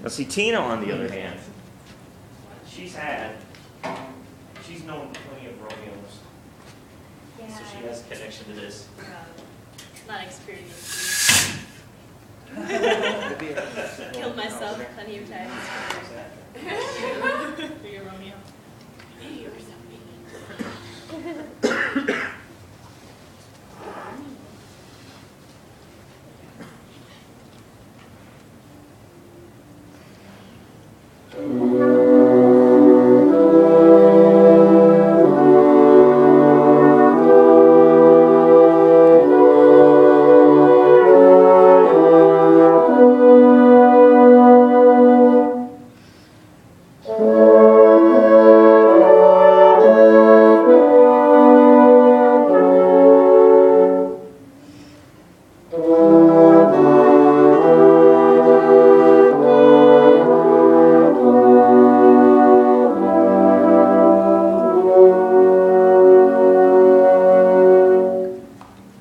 Now see, Tina, on the other hand, she's known plenty of Romeos. Yeah. So she has a connection to this. Not experienced. Killed myself plenty of times for your Romeo. You're so mean.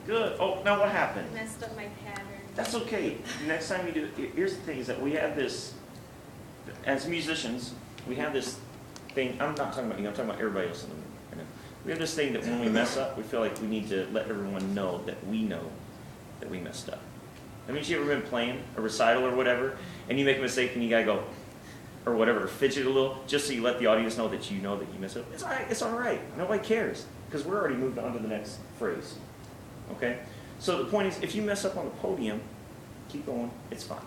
Good. Oh, now what happened? Messed up my pattern. That's okay. Next time you do it, here's the thing is that we have this, as musicians, we have this thing, I'm not talking about you, I'm talking about everybody else in the room. I know. We have this thing that when we mess up, we feel like we need to let everyone know that we messed up. I mean, you ever been playing a recital or whatever, and you make a mistake and you gotta go, or whatever, or fidget a little, just so you let the audience know that you messed up? It's all right. Nobody cares, because we're already moved on to the next phrase. Okay? So the point is, if you mess up on the podium, keep going. It's fine.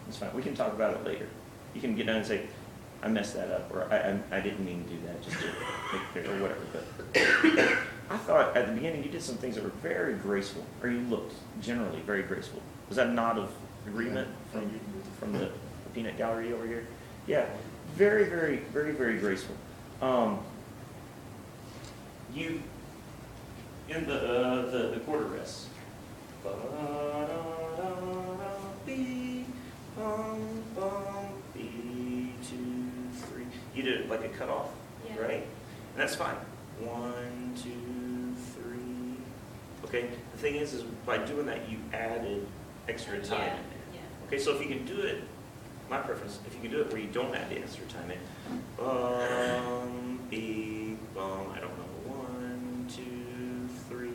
It's fine. We can talk about it later. You can get down and say, I messed that up, or I didn't mean to do that, just to make it clear, or whatever. But I thought at the beginning you did some things that were very graceful, or you looked generally very graceful. Was that a nod of agreement from the peanut gallery over here? Yeah. Very, very, very, very graceful. You in the quarter rests. B, 2, 3. You did it like a cutoff, Yeah. right? And that's fine. 1, 2, 3. Okay. The thing is by doing that you added extra time. Yeah. Okay. So if you can do it, my preference, if you can do it where you don't add the extra time in, B, I don't know. 1, 2, 3.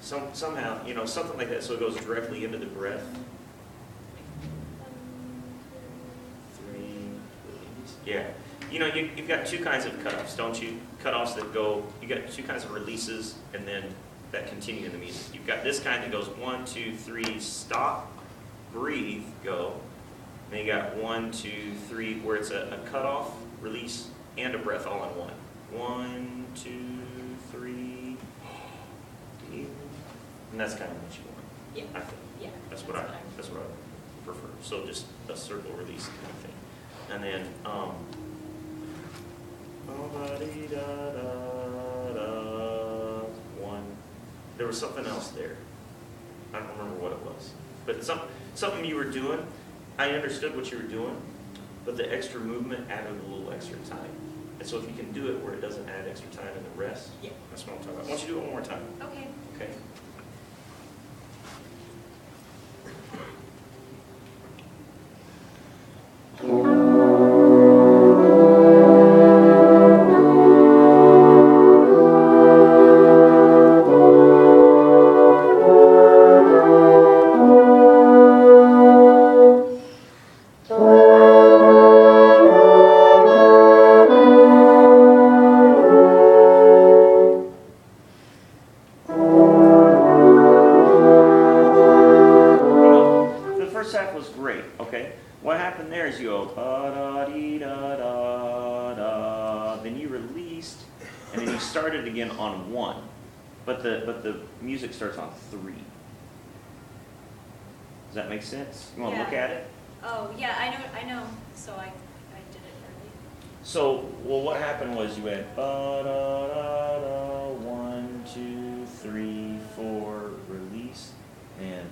Somehow, something like that, so it goes directly into the breath. 3. Yeah. You've got two kinds of cutoffs, don't you? Cutoffs that go, you got two kinds of releases, and then that continue in the music. You've got this kind that goes 1, 2, 3, stop, breathe, go. Then you got 1, 2, 3, where it's a cutoff, release, and a breath all in one. 1, 2, 3, and that's kind of what you want. Yeah. I think. Yeah. That's what I prefer. So just a circle release kind of thing. And then, 1. There was something else there. I don't remember what it was. But something you were doing, I understood what you were doing, but the extra movement added a little extra time. And so if you can do it where it doesn't add extra time in the rest, Yeah. that's what I'm talking about. Why don't you do it one more time? Okay. Okay. Again on 1, but the music starts on 3. Does that make sense? You want to look at it? Oh yeah, I know. So I did it early. So what happened was you went 1, 2, 3, 4, release, and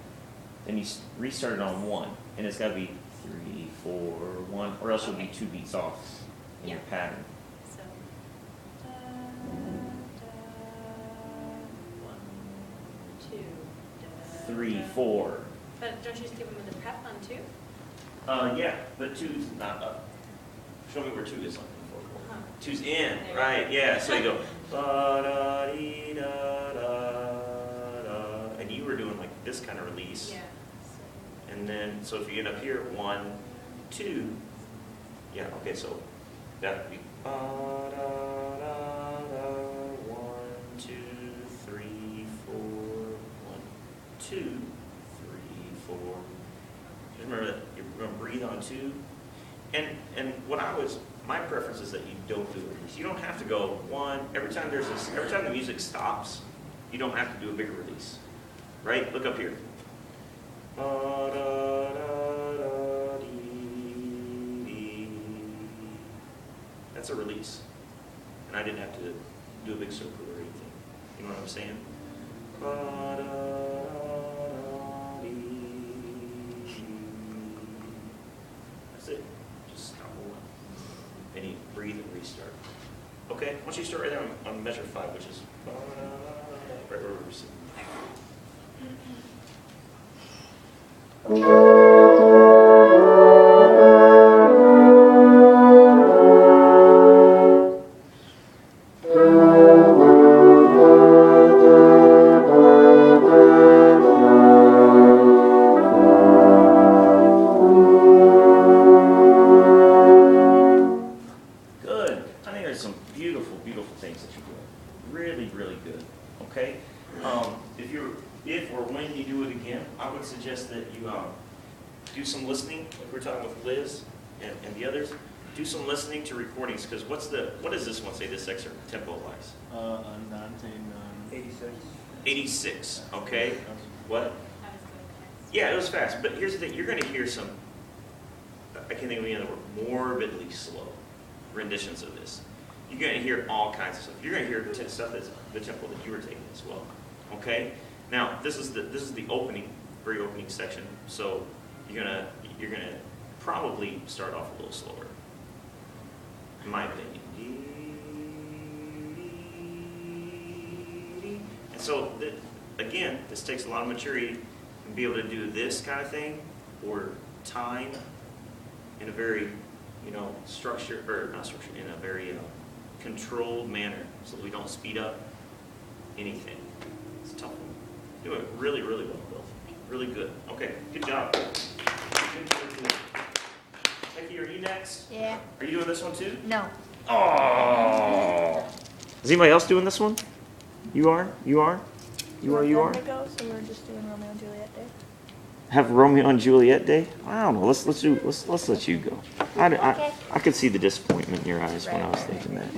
then you restarted on 1, and it's got to be 3, 4, 1, or else it'll be 2 beats off in your pattern. 3, 4. But don't you just give them the prep on 2? Yeah, but two's not up. Show me where two is on the four chord. Huh. Two's in, There. right, yeah, so you go, ba-da-dee-da-da-da, and you were doing like this kind of release. Yeah. And then, so if you get up here, 1, 2, yeah, okay, so that would be ba-da-da-da, 1, 2, 3, 4, 1, 2, 3, 4. Just remember that you're going to breathe on 2. And what my preference is that you don't do it. You don't have to go 1, every time the music stops, you don't have to do a bigger release, right? Look up here. That's a release. And I didn't have to do a big circle or anything. You know what I'm saying? That's it. Just stop one. And you breathe and restart. Okay, once you start right there on measure 5, which is right where we're sitting. Good. I think there's some beautiful, beautiful things that you're doing. Really, really good. Okay. If or when you do it again, I would suggest that you do some listening. Like we were talking with Liz and the others. Do some listening to recordings, because what does this one say? This excerpt tempo wise? 86. 86. Okay. What? That was good. Yeah, it was fast. But here's the thing: you're going to hear some. I can't think of any other word. Morbidly slow renditions of this. You're going to hear all kinds of stuff. You're going to hear stuff that's the tempo that you were taking as well. Okay. Now this is the opening, very opening section. So you're gonna probably start off a little slower, in my opinion. And so again, this takes a lot of maturity to be able to do this kind of thing, or time in a very, structured, or not structured, in a very controlled manner, so that we don't speed up anything. It's a tough one. Doing it really, really well, Bill. Really good. Okay, good job. Good, good, good. Becky, are you next? Yeah. Are you doing this one too? No. Oh! Is anybody else doing this one? You are? You are? You are? You are? To go, so we're just doing Romeo and Juliet Day. Have Romeo and Juliet Day? I don't know. Let's let you go. I could see the disappointment in your eyes when I was thinking that.